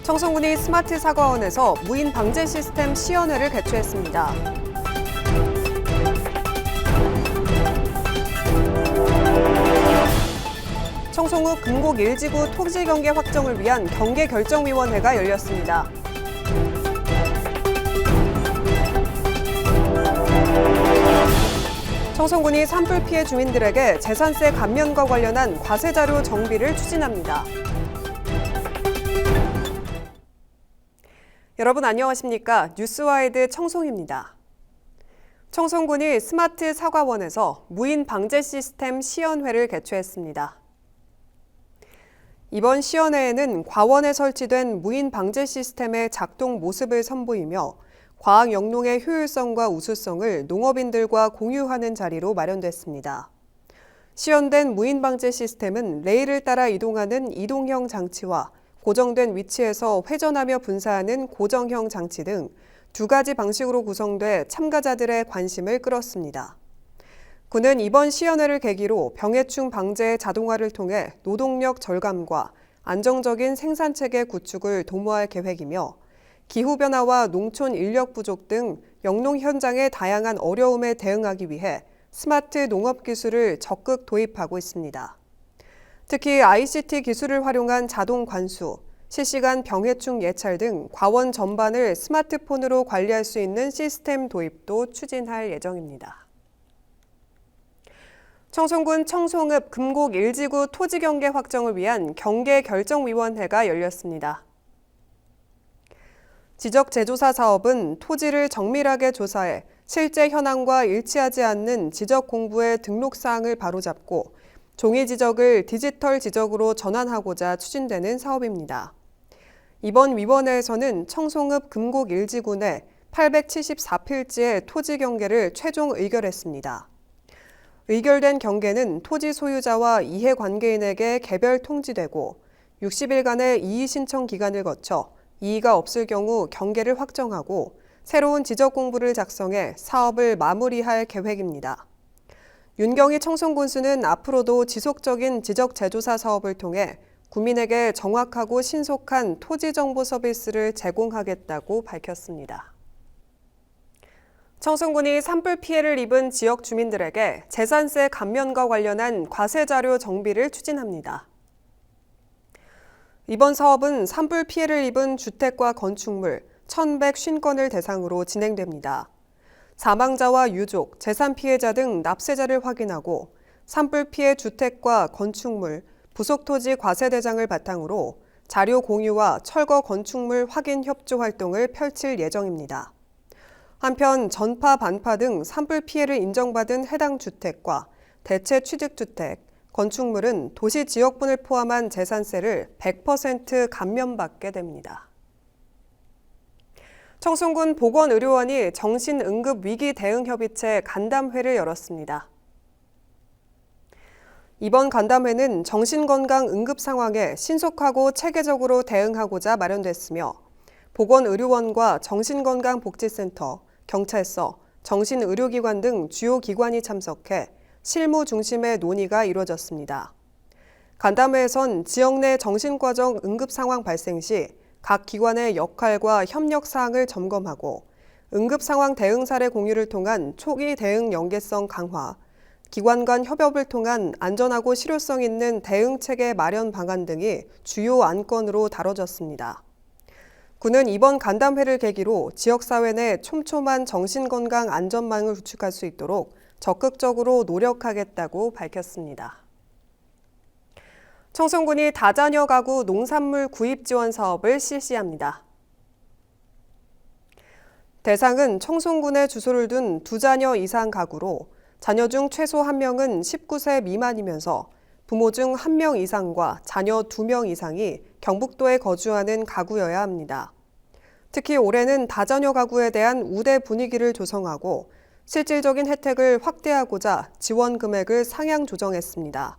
청송군이 스마트 사과원에서 무인 방제 시스템 시연회를 개최했습니다. 청송읍 금곡 1지구 토지 경계 확정을 위한 경계결정위원회가 열렸습니다. 청송군이 산불 피해 주민들에게 재산세 감면과 관련한 과세자료 정비를 추진합니다. 여러분 안녕하십니까? 뉴스와이드 청송입니다. 청송군이 스마트 사과원에서 무인 방제 시스템 시연회를 개최했습니다. 이번 시연회에는 과원에 설치된 무인 방제 시스템의 작동 모습을 선보이며 과학 영농의 효율성과 우수성을 농업인들과 공유하는 자리로 마련됐습니다. 시연된 무인 방제 시스템은 레일을 따라 이동하는 이동형 장치와 고정된 위치에서 회전하며 분사하는 고정형 장치 등 두 가지 방식으로 구성돼 참가자들의 관심을 끌었습니다. 군은 이번 시연회를 계기로 병해충 방제의 자동화를 통해 노동력 절감과 안정적인 생산체계 구축을 도모할 계획이며 기후변화와 농촌 인력 부족 등 영농 현장의 다양한 어려움에 대응하기 위해 스마트 농업 기술을 적극 도입하고 있습니다. 특히 ICT 기술을 활용한 자동 관수, 실시간 병해충 예찰 등 과원 전반을 스마트폰으로 관리할 수 있는 시스템 도입도 추진할 예정입니다. 청송군 청송읍 금곡 1지구 토지 경계 확정을 위한 경계결정위원회가 열렸습니다. 지적재조사 사업은 토지를 정밀하게 조사해 실제 현황과 일치하지 않는 지적 공부의 등록사항을 바로잡고 종이 지적을 디지털 지적으로 전환하고자 추진되는 사업입니다. 이번 위원회에서는 청송읍 금곡 1지구 내 874필지의 토지 경계를 최종 의결했습니다. 의결된 경계는 토지 소유자와 이해관계인에게 개별 통지되고 60일간의 이의 신청 기간을 거쳐 이의가 없을 경우 경계를 확정하고 새로운 지적 공부를 작성해 사업을 마무리할 계획입니다. 윤경희 청송군수는 앞으로도 지속적인 지적 재조사 사업을 통해 국민에게 정확하고 신속한 토지 정보 서비스를 제공하겠다고 밝혔습니다. 청송군이 산불 피해를 입은 지역 주민들에게 재산세 감면과 관련한 과세 자료 정비를 추진합니다. 이번 사업은 산불 피해를 입은 주택과 건축물 1,150건을 대상으로 진행됩니다. 사망자와 유족, 재산 피해자 등 납세자를 확인하고 산불 피해 주택과 건축물, 부속토지 과세 대장을 바탕으로 자료 공유와 철거 건축물 확인 협조 활동을 펼칠 예정입니다. 한편 전파, 반파 등 산불 피해를 인정받은 해당 주택과 대체 취득주택, 건축물은 도시 지역분을 포함한 재산세를 100% 감면받게 됩니다. 청송군 보건의료원이 정신응급위기대응협의체 간담회를 열었습니다. 이번 간담회는 정신건강 응급 상황에 신속하고 체계적으로 대응하고자 마련됐으며 보건의료원과 정신건강복지센터, 경찰서, 정신의료기관 등 주요 기관이 참석해 실무 중심의 논의가 이루어졌습니다. 간담회에선 지역 내 정신과정 응급 상황 발생 시 각 기관의 역할과 협력 사항을 점검하고 응급 상황 대응 사례 공유를 통한 초기 대응 연계성 강화, 기관 간 협업을 통한 안전하고 실효성 있는 대응 체계 마련 방안 등이 주요 안건으로 다뤄졌습니다. 군은 이번 간담회를 계기로 지역사회 내 촘촘한 정신건강 안전망을 구축할 수 있도록 적극적으로 노력하겠다고 밝혔습니다. 청송군이 다자녀 가구 농산물 구입 지원 사업을 실시합니다. 대상은 청송군에 주소를 둔 2자녀 이상 가구로 자녀 중 최소 1명은 19세 미만이면서 부모 중 1명 이상과 자녀 2명 이상이 경북도에 거주하는 가구여야 합니다. 특히 올해는 다자녀 가구에 대한 우대 분위기를 조성하고 실질적인 혜택을 확대하고자 지원 금액을 상향 조정했습니다.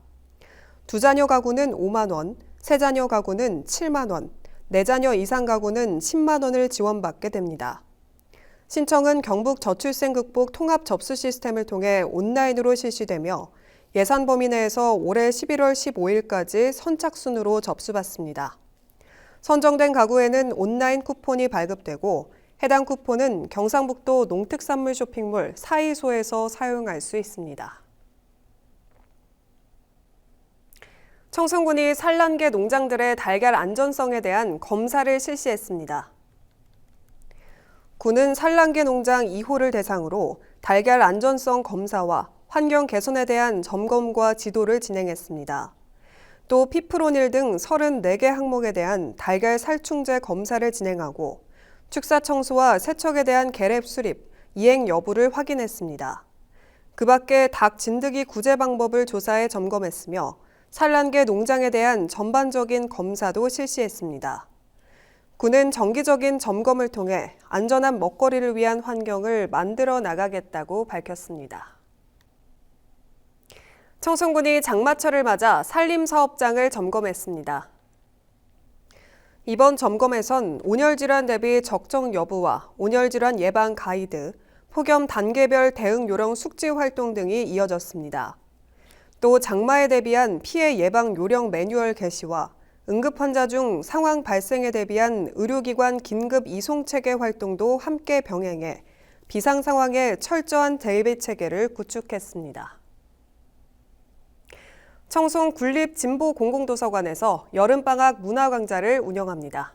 2자녀 가구는 5만 원, 3자녀 가구는 7만 원, 4자녀 이상 가구는 10만 원을 지원받게 됩니다. 신청은 경북저출생극복 통합 접수 시스템을 통해 온라인으로 실시되며 예산 범위 내에서 올해 11월 15일까지 선착순으로 접수받습니다. 선정된 가구에는 온라인 쿠폰이 발급되고 해당 쿠폰은 경상북도 농특산물 쇼핑몰 사이소에서 사용할 수 있습니다. 청송군이 산란계 농장들의 달걀 안전성에 대한 검사를 실시했습니다. 군은 산란계 농장 2호를 대상으로 달걀 안전성 검사와 환경 개선에 대한 점검과 지도를 진행했습니다. 또 피프로닐 등 34개 항목에 대한 달걀 살충제 검사를 진행하고 축사 청소와 세척에 대한 계랩 수립, 이행 여부를 확인했습니다. 그 밖에 닭 진드기 구제 방법을 조사해 점검했으며 산란계 농장에 대한 전반적인 검사도 실시했습니다. 군은 정기적인 점검을 통해 안전한 먹거리를 위한 환경을 만들어 나가겠다고 밝혔습니다. 청송군이 장마철을 맞아 산림사업장을 점검했습니다. 이번 점검에선 온열질환 대비 적정 여부와 온열질환 예방 가이드, 폭염 단계별 대응 요령 숙지 활동 등이 이어졌습니다. 또 장마에 대비한 피해 예방 요령 매뉴얼 게시와 응급 환자 중 상황 발생에 대비한 의료기관 긴급 이송 체계 활동도 함께 병행해 비상 상황에 철저한 대비 체계를 구축했습니다. 청송 군립 진보 공공도서관에서 여름방학 문화강좌를 운영합니다.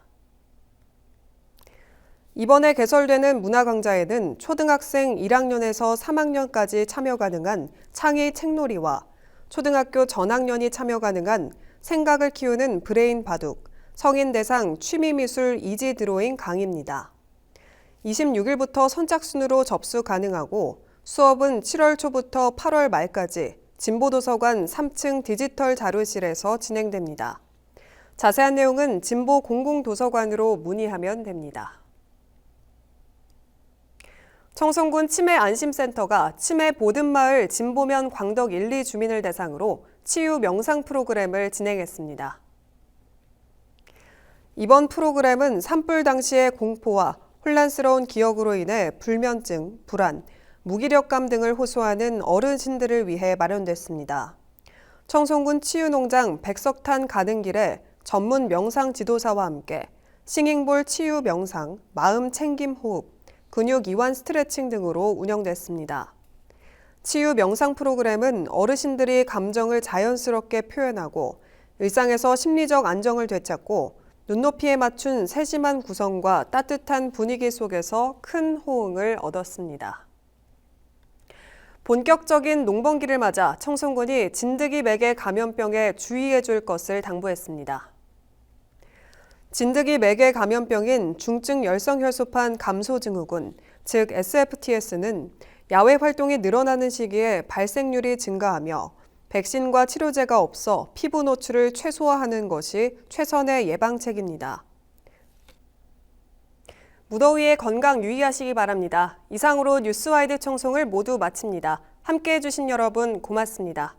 이번에 개설되는 문화강좌에는 초등학생 1학년에서 3학년까지 참여 가능한 창의 책놀이와 초등학교 전학년이 참여 가능한 생각을 키우는 브레인 바둑, 성인 대상 취미미술 이지 드로잉 강의입니다. 26일부터 선착순으로 접수 가능하고 수업은 7월 초부터 8월 말까지 진보도서관 3층 디지털 자료실에서 진행됩니다. 자세한 내용은 진보 공공도서관으로 문의하면 됩니다. 청송군 치매안심센터가 치매 보든마을 진보면 광덕 1, 2 주민을 대상으로 치유 명상 프로그램을 진행했습니다. 이번 프로그램은 산불 당시의 공포와 혼란스러운 기억으로 인해 불면증, 불안, 무기력감 등을 호소하는 어르신들을 위해 마련됐습니다. 청송군 치유농장 백석탄 가는 길에 전문 명상 지도사와 함께 싱잉볼 치유 명상, 마음 챙김 호흡, 근육 이완 스트레칭 등으로 운영됐습니다. 치유 명상 프로그램은 어르신들이 감정을 자연스럽게 표현하고 일상에서 심리적 안정을 되찾고 눈높이에 맞춘 세심한 구성과 따뜻한 분위기 속에서 큰 호응을 얻었습니다. 본격적인 농번기를 맞아 청송군이 진드기 매개 감염병에 주의해 줄 것을 당부했습니다. 진드기 매개 감염병인 중증 열성혈소판 감소증후군, 즉 SFTS는 야외 활동이 늘어나는 시기에 발생률이 증가하며 백신과 치료제가 없어 피부 노출을 최소화하는 것이 최선의 예방책입니다. 무더위에 건강 유의하시기 바랍니다. 이상으로 뉴스와이드 청송을 모두 마칩니다. 함께해 주신 여러분 고맙습니다.